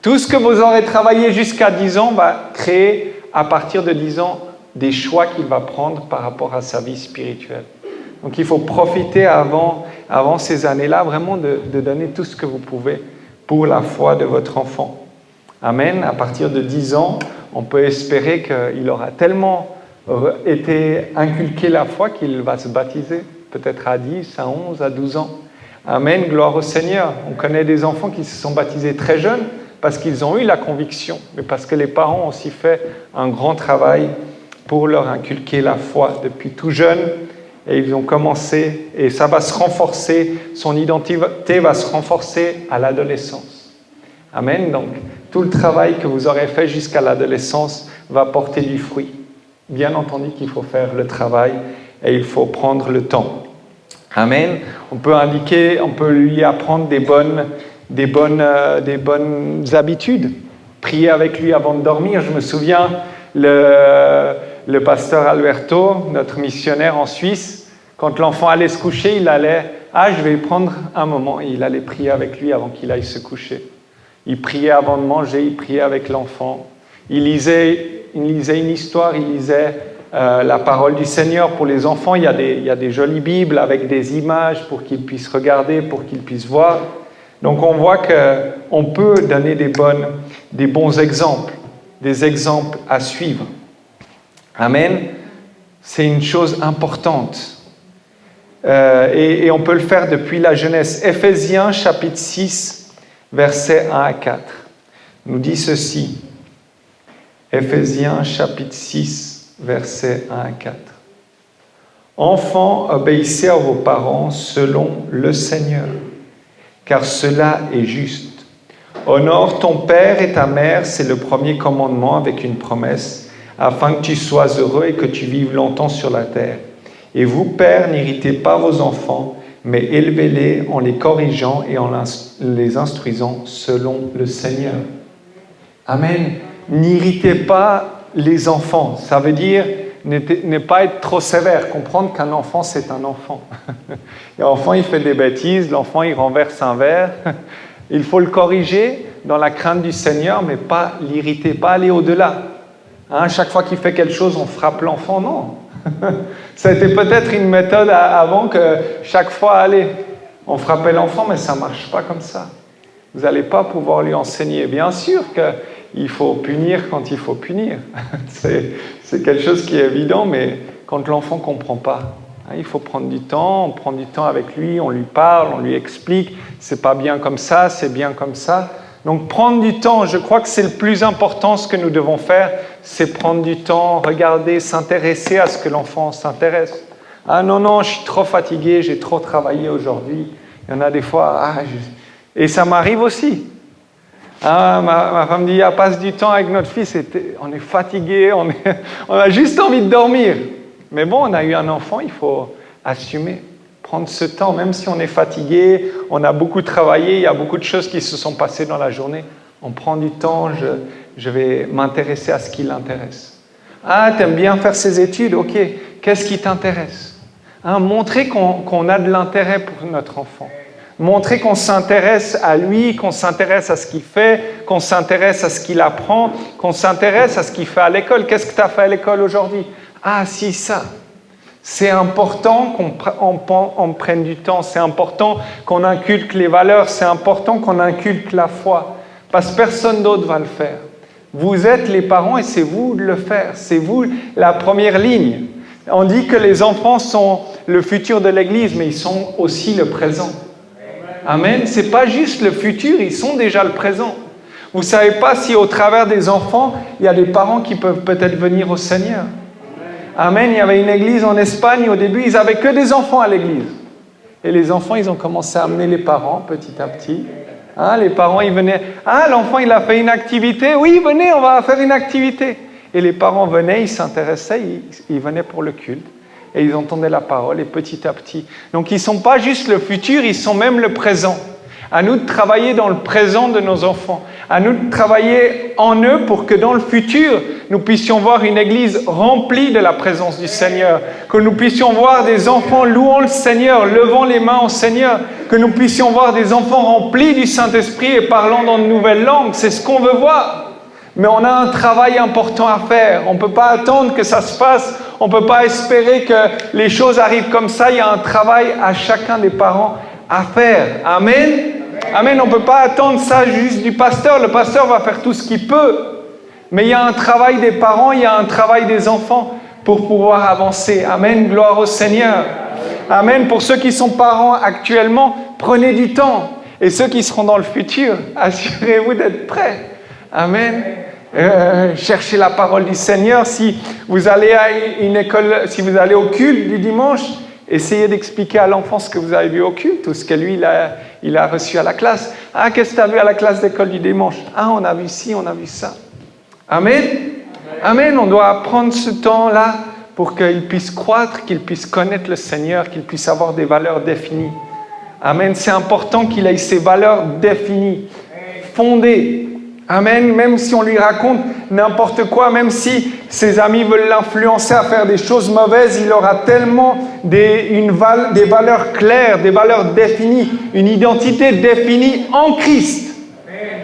Tout ce que vous aurez travaillé jusqu'à 10 ans va créer, à partir de 10 ans, des choix qu'il va prendre par rapport à sa vie spirituelle. Donc il faut profiter avant ces années-là, vraiment de donner tout ce que vous pouvez pour la foi de votre enfant. Amen. À partir de 10 ans, on peut espérer qu'il aura tellement été inculqué la foi qu'il va se baptiser, peut-être à 10, à 11, à 12 ans. Amen. Gloire au Seigneur. On connaît des enfants qui se sont baptisés très jeunes, parce qu'ils ont eu la conviction, mais parce que les parents ont aussi fait un grand travail pour leur inculquer la foi depuis tout jeune, et ils ont commencé, et ça va se renforcer, son identité va se renforcer à l'adolescence. Amen. Donc, tout le travail que vous aurez fait jusqu'à l'adolescence va porter du fruit. Bien entendu qu'il faut faire le travail, et il faut prendre le temps. Amen. On peut lui apprendre des bonnes habitudes. Prier avec lui avant de dormir. Je me souviens, le pasteur Alberto, notre missionnaire en Suisse, quand l'enfant allait se coucher, il allait « je vais prendre un moment ». Et il allait prier avec lui avant qu'il aille se coucher. Il priait avant de manger, il priait avec l'enfant. Il lisait une histoire, il lisait la parole du Seigneur pour les enfants. Il y a des jolies Bibles avec des images pour qu'ils puissent regarder, pour qu'ils puissent voir. Donc on voit qu'on peut donner des bons exemples, des exemples à suivre. Amen. C'est une chose importante. Et on peut le faire depuis la jeunesse. Éphésiens chapitre 6, versets 1 à 4, nous dit ceci. Éphésiens chapitre 6, versets 1 à 4. Enfants, obéissez à vos parents selon le Seigneur, car cela est juste. Honore ton père et ta mère, c'est le premier commandement avec une promesse, afin que tu sois heureux et que tu vives longtemps sur la terre. Et vous, pères, n'irritez pas vos enfants, mais élevez-les en les corrigeant et en les instruisant selon le Seigneur. Amen. N'irritez pas les enfants. Ça veut dire ne pas être trop sévère. Comprendre qu'un enfant, c'est un enfant. L'enfant, il fait des bêtises. L'enfant, il renverse un verre. Il faut le corriger dans la crainte du Seigneur, mais pas l'irriter, pas aller au-delà. Chaque fois qu'il fait quelque chose, on frappe l'enfant. Non. Ça a été peut-être une méthode avant que chaque fois, allez, on frappait l'enfant, mais ça ne marche pas comme ça. Vous n'allez pas pouvoir lui enseigner. Bien sûr qu'il faut punir quand il faut punir. C'est quelque chose qui est évident, mais quand l'enfant ne comprend pas, il faut prendre du temps, on prend du temps avec lui, on lui parle, on lui explique, c'est pas bien comme ça, c'est bien comme ça. Donc prendre du temps, je crois que c'est le plus important, ce que nous devons faire, c'est prendre du temps, regarder, s'intéresser à ce que l'enfant s'intéresse. Non, je suis trop fatigué, j'ai trop travaillé aujourd'hui. Il y en a des fois, et ça m'arrive aussi. Ma femme dit, passe du temps avec notre fils, on est fatigué, on a juste envie de dormir. Mais bon, on a eu un enfant, il faut assumer, prendre ce temps, même si on est fatigué, on a beaucoup travaillé, il y a beaucoup de choses qui se sont passées dans la journée. On prend du temps, je vais m'intéresser à ce qui l'intéresse. T'aimes bien faire ses études, ok, qu'est-ce qui t'intéresse? Montrer qu'on a de l'intérêt pour notre enfant. Montrer qu'on s'intéresse à lui, qu'on s'intéresse à ce qu'il fait, qu'on s'intéresse à ce qu'il apprend, qu'on s'intéresse à ce qu'il fait à l'école. Qu'est-ce que tu as fait à l'école aujourd'hui? Si, ça. C'est important qu'on prenne du temps, c'est important qu'on inculque les valeurs, c'est important qu'on inculque la foi, parce que personne d'autre va le faire. Vous êtes les parents et c'est vous de le faire, c'est vous la première ligne. On dit que les enfants sont le futur de l'Église, mais ils sont aussi le présent. Amen. Ce n'est pas juste le futur, ils sont déjà le présent. Vous ne savez pas si au travers des enfants, il y a des parents qui peuvent peut-être venir au Seigneur. Amen. Il y avait une église en Espagne, au début, ils n'avaient que des enfants à l'église. Et les enfants, ils ont commencé à amener les parents petit à petit. Les parents, ils venaient. L'enfant, il a fait une activité. Oui, venez, on va faire une activité. Et les parents venaient, ils s'intéressaient, ils venaient pour le culte. Et ils entendaient la parole, et petit à petit. Donc, ils ne sont pas juste le futur, ils sont même le présent. À nous de travailler dans le présent de nos enfants. À nous de travailler en eux pour que dans le futur, nous puissions voir une église remplie de la présence du Seigneur. Que nous puissions voir des enfants louant le Seigneur, levant les mains au Seigneur. Que nous puissions voir des enfants remplis du Saint-Esprit et parlant dans de nouvelles langues. C'est ce qu'on veut voir. Mais on a un travail important à faire. On ne peut pas attendre que ça se passe. On ne peut pas espérer que les choses arrivent comme ça. Il y a un travail à chacun des parents à faire. Amen. Amen. On ne peut pas attendre ça juste du pasteur. Le pasteur va faire tout ce qu'il peut. Mais il y a un travail des parents, il y a un travail des enfants pour pouvoir avancer. Amen. Gloire au Seigneur. Amen. Pour ceux qui sont parents actuellement, prenez du temps. Et ceux qui seront dans le futur, assurez-vous d'être prêts. Amen. Cherchez la parole du Seigneur. Si vous allez à une école, si vous allez au culte du dimanche, essayez d'expliquer à l'enfant ce que vous avez vu au culte ou ce que lui il a reçu à la classe. Qu'est-ce que tu as vu à la classe d'école du dimanche? On a vu ci, on a vu ça. Amen. Amen. On doit prendre ce temps-là pour qu'il puisse croître, qu'il puisse connaître le Seigneur, qu'il puisse avoir des valeurs définies. Amen. C'est important qu'il ait ces valeurs définies, fondées. Amen. Même si on lui raconte n'importe quoi, même si ses amis veulent l'influencer à faire des choses mauvaises, il aura tellement des valeurs claires, des valeurs définies, une identité définie en Christ.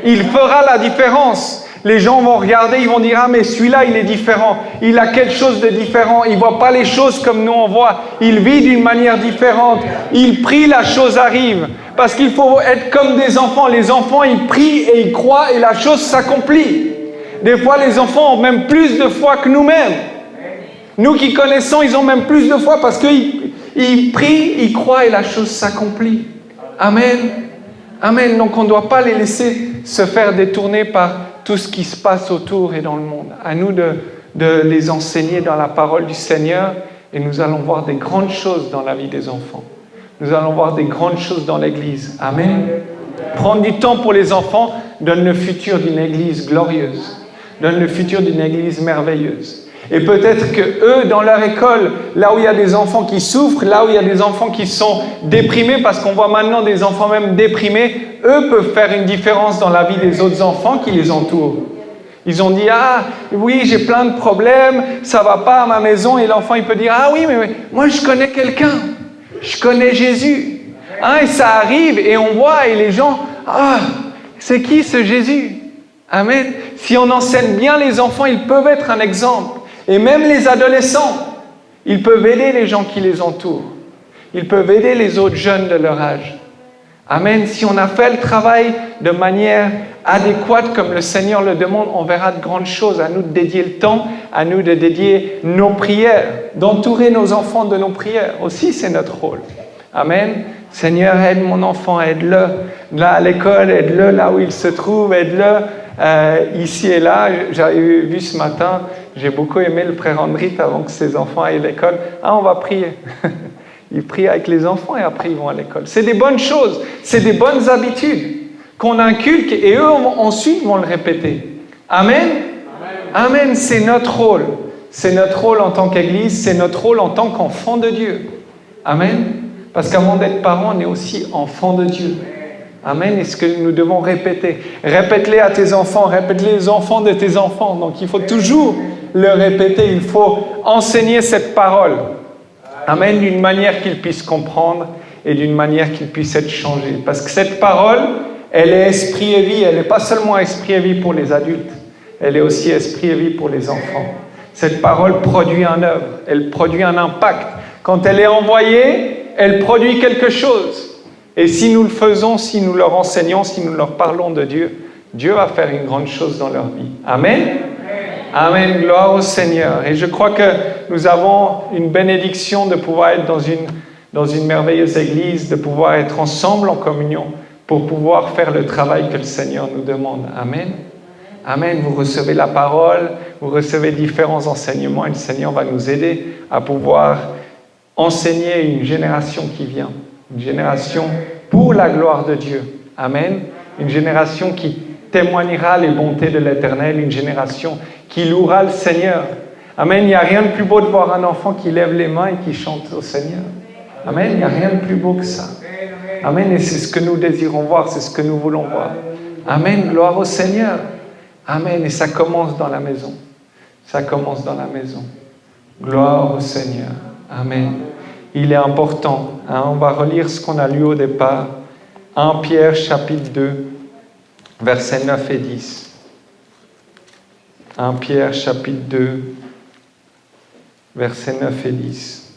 Il fera la différence. Les gens vont regarder, ils vont dire « mais celui-là, il est différent. Il a quelque chose de différent. Il ne voit pas les choses comme nous on voit. Il vit d'une manière différente. Il prie, la chose arrive. » Parce qu'il faut être comme des enfants. Les enfants, ils prient et ils croient et la chose s'accomplit. Des fois, les enfants ont même plus de foi que nous-mêmes. Nous qui connaissons, ils ont même plus de foi parce qu'ils prient, ils croient et la chose s'accomplit. Amen. Amen. Donc, on ne doit pas les laisser se faire détourner par tout ce qui se passe autour et dans le monde. À nous de les enseigner dans la parole du Seigneur et nous allons voir des grandes choses dans la vie des enfants. Nous allons voir des grandes choses dans l'Église. Amen. Prendre du temps pour les enfants donne le futur d'une Église glorieuse, donne le futur d'une Église merveilleuse. Et peut-être que eux, dans leur école, là où il y a des enfants qui souffrent, là où il y a des enfants qui sont déprimés, parce qu'on voit maintenant des enfants même déprimés, eux peuvent faire une différence dans la vie des autres enfants qui les entourent. Ils ont dit, ah oui, j'ai plein de problèmes, ça va pas à ma maison, et l'enfant il peut dire, ah oui, mais moi je connais quelqu'un, je connais Jésus. Hein, et ça arrive, et on voit, et les gens, ah, c'est qui ce Jésus? Amen. Si on enseigne bien les enfants, ils peuvent être un exemple. Et même les adolescents, ils peuvent aider les gens qui les entourent. Ils peuvent aider les autres jeunes de leur âge. Amen. Si on a fait le travail de manière adéquate comme le Seigneur le demande, on verra de grandes choses. À nous de dédier le temps, à nous de dédier nos prières, d'entourer nos enfants de nos prières. Aussi, c'est notre rôle. Amen. Seigneur, aide mon enfant, aide-le. Là, à l'école, aide-le là où il se trouve, aide-le ici et là. J'avais vu ce matin, j'ai beaucoup aimé le frère Andrit avant que ses enfants aillent à l'école. Ah, on va prier. Ils prient avec les enfants et après ils vont à l'école. C'est des bonnes choses, c'est des bonnes habitudes qu'on inculque et eux ensuite vont le répéter. Amen. Amen, c'est notre rôle. C'est notre rôle en tant qu'Église, c'est notre rôle en tant qu'enfant de Dieu. Amen. Parce qu'avant d'être parents, on est aussi enfant de Dieu. Amen. Et ce que nous devons répéter. Répète-les à tes enfants, répète-les aux enfants de tes enfants. Donc il faut toujours le répéter, il faut enseigner cette parole. Amen, d'une manière qu'ils puissent comprendre et d'une manière qu'ils puissent être changés. Parce que cette parole, elle est esprit et vie. Elle n'est pas seulement esprit et vie pour les adultes. Elle est aussi esprit et vie pour les enfants. Cette parole produit un œuvre. Elle produit un impact. Quand elle est envoyée, elle produit quelque chose. Et si nous le faisons, si nous leur enseignons, si nous leur parlons de Dieu, Dieu va faire une grande chose dans leur vie. Amen. Amen, gloire au Seigneur. Et je crois que nous avons une bénédiction de pouvoir être dans une merveilleuse église, de pouvoir être ensemble en communion pour pouvoir faire le travail que le Seigneur nous demande. Amen. Amen, vous recevez la parole, vous recevez différents enseignements et le Seigneur va nous aider à pouvoir enseigner une génération qui vient. Une génération pour la gloire de Dieu. Amen. Une génération qui témoignera les bontés de l'Éternel, une génération qui louera le Seigneur. Amen. Il n'y a rien de plus beau de voir un enfant qui lève les mains et qui chante au Seigneur. Amen. Il n'y a rien de plus beau que ça. Amen. Et c'est ce que nous désirons voir, c'est ce que nous voulons voir. Amen. Gloire au Seigneur. Amen. Et ça commence dans la maison. Ça commence dans la maison. Gloire au Seigneur. Amen. Il est important. On va relire ce qu'on a lu au départ. 1 Pierre chapitre 2, versets 9 et 10. 1 Pierre chapitre 2, versets 9 et 10.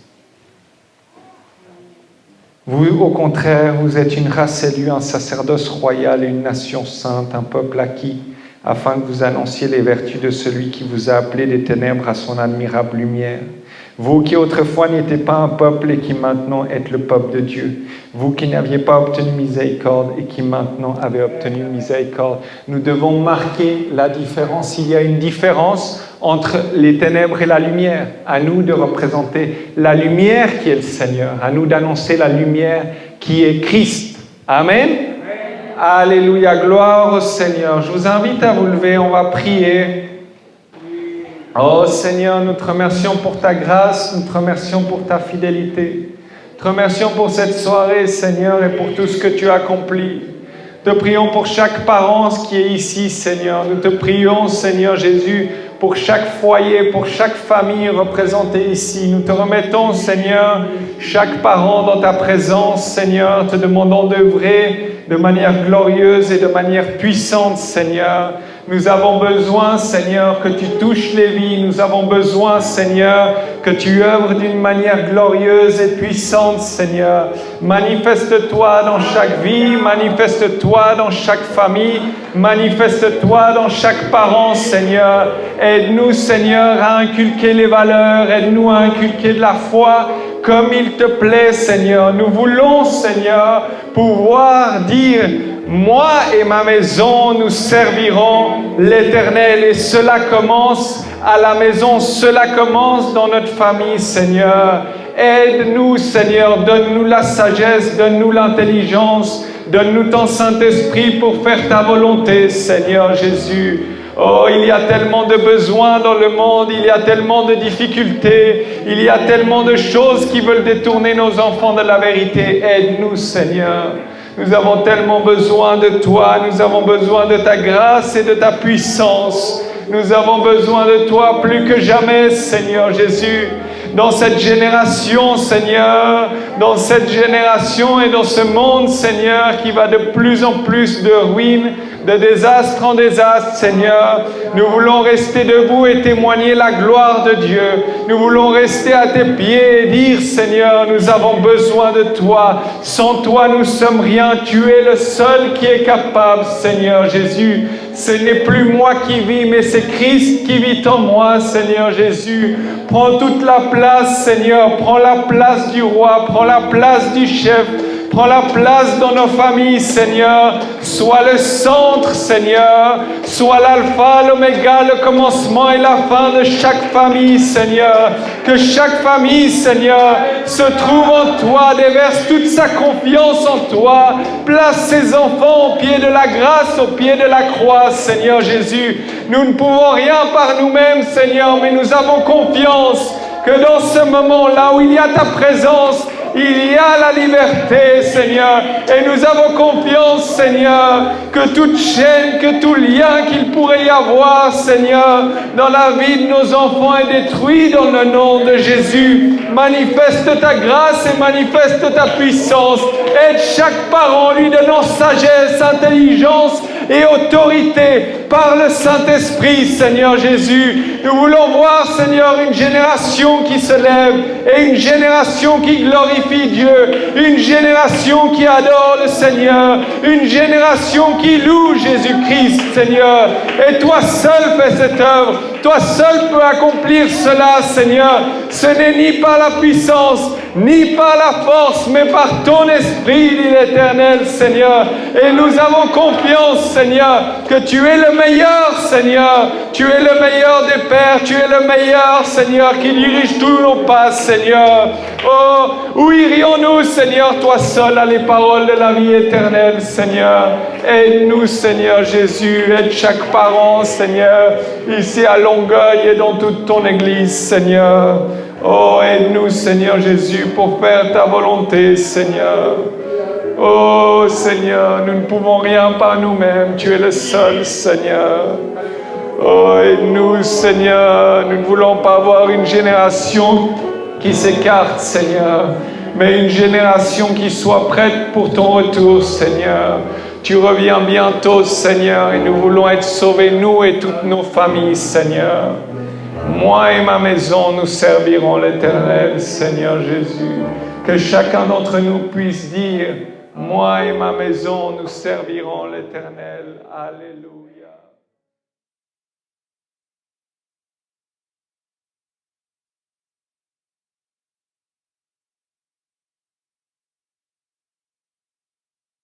Vous, au contraire, vous êtes une race élue, un sacerdoce royal et une nation sainte, un peuple acquis, afin que vous annonciez les vertus de celui qui vous a appelé des ténèbres à son admirable lumière. Vous qui autrefois n'étiez pas un peuple et qui maintenant êtes le peuple de Dieu. Vous qui n'aviez pas obtenu miséricorde et qui maintenant avez obtenu miséricorde. Nous devons marquer la différence. Il y a une différence entre les ténèbres et la lumière. À nous de représenter la lumière qui est le Seigneur. À nous d'annoncer la lumière qui est Christ. Amen. Alléluia, gloire au Seigneur. Je vous invite à vous lever, on va prier. Oh Seigneur, nous te remercions pour ta grâce, nous te remercions pour ta fidélité. Nous te remercions pour cette soirée, Seigneur, et pour tout ce que tu as accompli. Nous te prions pour chaque parent qui est ici, Seigneur. Nous te prions, Seigneur Jésus, pour chaque foyer, pour chaque famille représentée ici. Nous te remettons, Seigneur, chaque parent dans ta présence, Seigneur, te demandons d'œuvrer de manière glorieuse et de manière puissante, Seigneur. Nous avons besoin, Seigneur, que tu touches les vies. Nous avons besoin, Seigneur, que tu œuvres d'une manière glorieuse et puissante, Seigneur. Manifeste-toi dans chaque vie, manifeste-toi dans chaque famille, manifeste-toi dans chaque parent, Seigneur. Aide-nous, Seigneur, à inculquer les valeurs, aide-nous à inculquer de la foi, comme il te plaît, Seigneur. Nous voulons, Seigneur, pouvoir dire Moi et ma maison, nous servirons l'Éternel. Et cela commence à la maison, cela commence dans notre famille, Seigneur. Aide-nous, Seigneur, donne-nous la sagesse, donne-nous l'intelligence, donne-nous ton Saint-Esprit pour faire ta volonté, Seigneur Jésus. Oh, il y a tellement de besoins dans le monde, il y a tellement de difficultés, il y a tellement de choses qui veulent détourner nos enfants de la vérité. Aide-nous, Seigneur. Nous avons tellement besoin de toi, nous avons besoin de ta grâce et de ta puissance. Nous avons besoin de toi plus que jamais, Seigneur Jésus. Dans cette génération, Seigneur, dans cette génération et dans ce monde, Seigneur, qui va de plus en plus de ruines, de désastre en désastre, Seigneur. Nous voulons rester debout et témoigner la gloire de Dieu. Nous voulons rester à tes pieds et dire, Seigneur, nous avons besoin de toi. Sans toi, nous sommes rien. Tu es le seul qui est capable, Seigneur Jésus. Ce n'est plus moi qui vis, mais c'est Christ qui vit en moi, Seigneur Jésus. Prends toute la place, Seigneur. Prends la place du roi. Prends la place du chef. Prends la place dans nos familles, Seigneur. Sois le centre, Seigneur. Sois l'alpha, l'oméga, le commencement et la fin de chaque famille, Seigneur. Que chaque famille, Seigneur, se trouve en toi, déverse toute sa confiance en toi. Place ses enfants au pied de la grâce, au pied de la croix, Seigneur Jésus. Nous ne pouvons rien par nous-mêmes, Seigneur, mais nous avons confiance que dans ce moment, là où il y a ta présence, il y a la liberté, Seigneur. Et nous avons confiance, Seigneur, que toute chaîne, que tout lien qu'il pourrait y avoir, Seigneur, dans la vie de nos enfants est détruit dans le nom de Jésus. Manifeste ta grâce et manifeste ta puissance. Aide chaque parent, lui donnant sagesse, intelligence et autorité par le Saint-Esprit, Seigneur Jésus. Nous voulons voir, Seigneur, une génération qui se lève et une génération qui glorifie Dieu, une génération qui adore le Seigneur, une génération qui loue Jésus-Christ, Seigneur. Et toi seul fais cette œuvre, toi seul peux accomplir cela, Seigneur. Ce n'est ni par la puissance, ni par la force, mais par ton Esprit, dit l'Éternel, Seigneur. Et nous avons confiance, Seigneur, que tu es le meilleur, Seigneur. Tu es le meilleur des pères, tu es le meilleur, Seigneur, qui dirige tous nos pas, Seigneur. Oh, où irions-nous, Seigneur, toi seul, à les paroles de la vie éternelle, Seigneur. Aide-nous, Seigneur Jésus, aide chaque parent, Seigneur, ici à Longueuil et dans toute ton Église, Seigneur. Oh, aide-nous, Seigneur Jésus, pour faire ta volonté, Seigneur. Oh, Seigneur, nous ne pouvons rien par nous-mêmes. Tu es le seul, Seigneur. Oh, aide-nous, Seigneur. Nous ne voulons pas avoir une génération qui s'écarte, Seigneur, mais une génération qui soit prête pour ton retour, Seigneur. Tu reviens bientôt, Seigneur, et nous voulons être sauvés, nous et toutes nos familles, Seigneur. Moi et ma maison, nous servirons l'Éternel, Seigneur Jésus. Que chacun d'entre nous puisse dire, moi et ma maison, nous servirons l'Éternel. Alléluia.